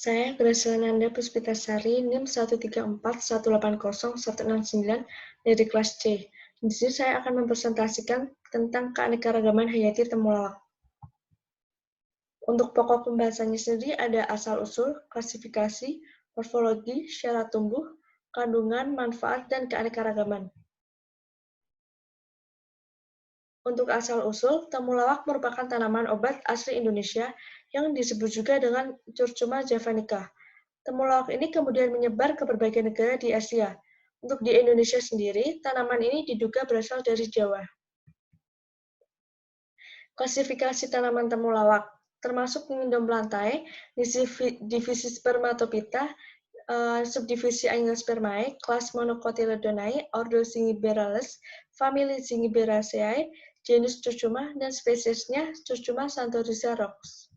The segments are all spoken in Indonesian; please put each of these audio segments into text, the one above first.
Saya Graciananda Puspitasari, NIM 134180169 dari kelas C. Di sini saya akan mempresentasikan tentang keanekaragaman hayati temulawak. Untuk pokok pembahasannya sendiri ada asal-usul, klasifikasi, morfologi, syarat tumbuh, kandungan, manfaat, dan keanekaragaman. Untuk asal-usul, temulawak merupakan tanaman obat asli Indonesia yang disebut juga dengan Curcuma javanica. Temulawak ini kemudian menyebar ke berbagai negara di Asia. Untuk di Indonesia sendiri, tanaman ini diduga berasal dari Jawa. Klasifikasi tanaman temulawak termasuk pengindom belantai, divisi Spermatophyta, subdivisi Angiospermae, kelas Monocotyledonae, ordo Zingiberales, famili Zingiberaceae, genus Curcuma, dan spesiesnya Curcuma santoriza Roxb.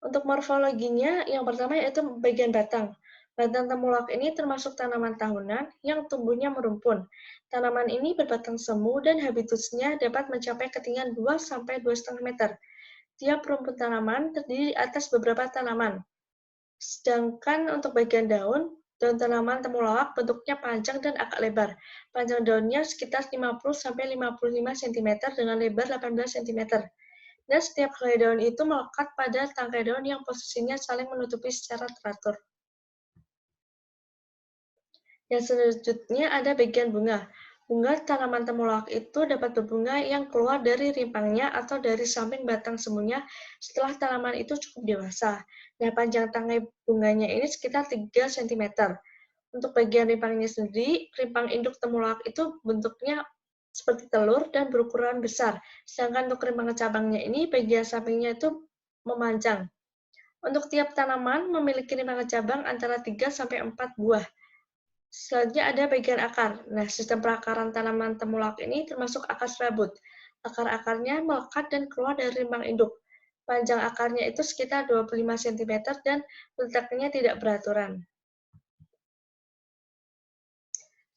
Untuk morfologinya, yang pertama yaitu bagian batang. Batang temulawak ini termasuk tanaman tahunan yang tumbuhnya merumpun. Tanaman ini berbatang semu dan habitusnya dapat mencapai ketinggian 2–2,5 meter. Tiap rumpun tanaman terdiri atas beberapa tanaman. Sedangkan untuk bagian daun tanaman temulawak bentuknya panjang dan agak lebar. Panjang daunnya sekitar 50–55 cm dengan lebar 18 cm. Dan setiap helai daun itu melekat pada tangkai daun yang posisinya saling menutupi secara teratur. Yang selanjutnya ada bagian bunga. Bunga tanaman temulawak itu dapat berbunga yang keluar dari rimpangnya atau dari samping batang semuanya setelah tanaman itu cukup dewasa. Nah, panjang tangkai bunganya ini sekitar 3 cm. Untuk bagian rimpangnya sendiri, rimpang induk temulawak itu bentuknya seperti telur dan berukuran besar. Sedangkan untuk rimpang cabangnya ini, bagian sampingnya itu memanjang. Untuk tiap tanaman memiliki rimpang cabang antara 3–4 buah. Selanjutnya ada bagian akar. Nah, sistem perakaran tanaman temulawak ini termasuk akar serabut. Akar-akarnya melekat dan keluar dari rimpang induk. Panjang akarnya itu sekitar 25 cm dan letaknya tidak beraturan.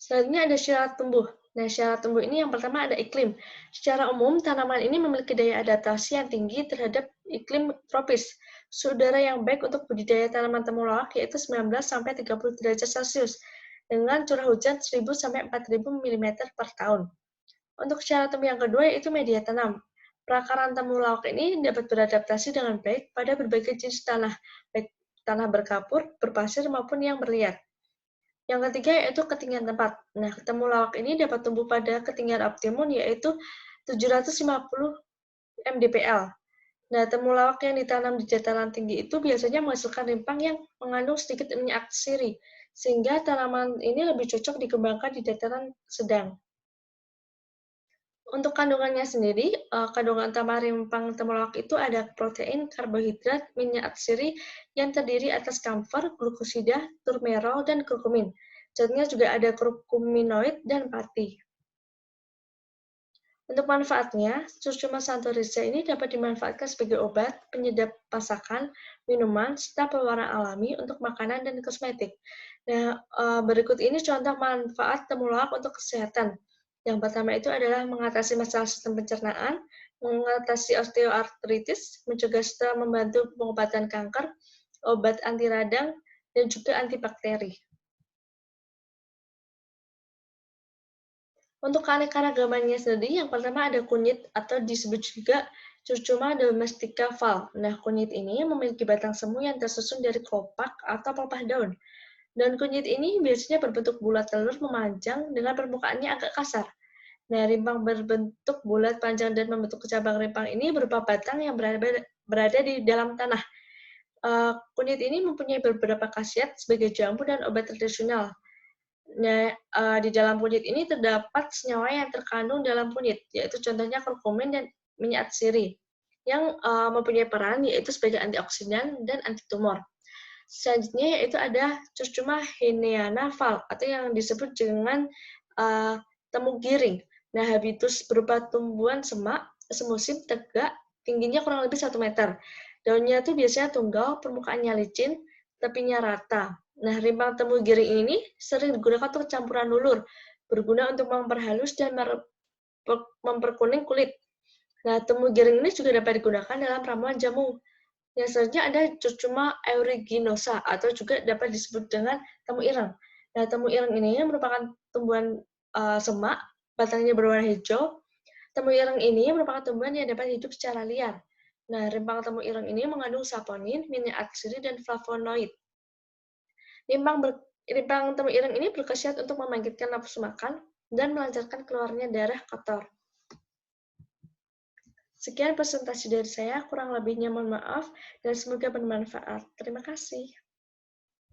Selanjutnya ada syarat tumbuh. Nah, syarat tumbuh ini yang pertama ada iklim. Secara umum, tanaman ini memiliki daya adaptasi yang tinggi terhadap iklim tropis. Suhu udara yang baik untuk budidaya tanaman temulawak yaitu 19–30 derajat Celcius dengan curah hujan 1000–4000 mm per tahun. Untuk syarat tumbuh yang kedua yaitu media tanam. Perakaran temulawak ini dapat beradaptasi dengan baik pada berbagai jenis tanah, baik tanah berkapur, berpasir, maupun yang berliat. Yang ketiga yaitu ketinggian tempat. Nah, temulawak ini dapat tumbuh pada ketinggian optimum yaitu 750 mdpl. Nah, temulawak yang ditanam di dataran tinggi itu biasanya menghasilkan rimpang yang mengandung sedikit minyak atsiri, sehingga tanaman ini lebih cocok dikembangkan di dataran sedang. Untuk kandungannya sendiri, kandungan utama rimpang temulawak itu ada protein, karbohidrat, minyak atsiri yang terdiri atas kamfer, glukosida, turmerol, dan kurkumin. Zatnya juga ada kurkuminoid dan pati. Untuk manfaatnya, Curcuma santoriza ini dapat dimanfaatkan sebagai obat, penyedap masakan, minuman, serta pewarna alami untuk makanan dan kosmetik. Nah, berikut ini contoh manfaat temulawak untuk kesehatan. Yang pertama itu adalah mengatasi masalah sistem pencernaan, mengatasi osteoartritis, mencegah stroke, membantu pengobatan kanker, obat anti radang, dan juga antibakteri. Untuk keanekaragamannya sendiri, yang pertama ada kunyit atau disebut juga Curcuma domestica Val. Nah, kunyit ini memiliki batang semu yang tersusun dari kelopak atau pelepah daun. Dan kunyit ini biasanya berbentuk bulat telur memanjang dengan permukaannya agak kasar. Nah, rimpang berbentuk bulat panjang dan membentuk cabang rimpang ini berupa batang yang berada di dalam tanah. Kunyit ini mempunyai beberapa khasiat sebagai jamu dan obat tradisional. Nah, di dalam kunyit ini terdapat senyawa yang terkandung dalam kunyit, yaitu contohnya kurkumin dan minyak atsiri, yang mempunyai peran yaitu sebagai antioksidan dan antitumor. Selanjutnya yaitu ada Curcuma heineana Val, atau yang disebut dengan temu giring. Nah, habitus berupa tumbuhan semak, semusim, tegak, tingginya kurang lebih 1 meter. Daunnya itu biasanya tunggal, permukaannya licin, tepinya rata. Nah, rimpang temu giring ini sering digunakan untuk campuran lulur, berguna untuk memperhalus dan memperkuning kulit. Nah, temu giring ini juga dapat digunakan dalam ramuan jamu. Yang selanjutnya ada Curcuma aeruginosa atau juga dapat disebut dengan tamu ireng. Nah, tamu ireng ini merupakan tumbuhan semak, batangnya berwarna hijau. Tamu ireng ini merupakan tumbuhan yang dapat hidup secara liar. Nah, rimpang tamu ireng ini mengandung saponin, minyak atsiri, dan flavonoid. Rimpang tamu ireng ini berkhasiat untuk membangkitkan nafsu makan dan melancarkan keluarnya darah kotor. Sekian presentasi dari saya, kurang lebihnya mohon maaf, dan semoga bermanfaat. Terima kasih.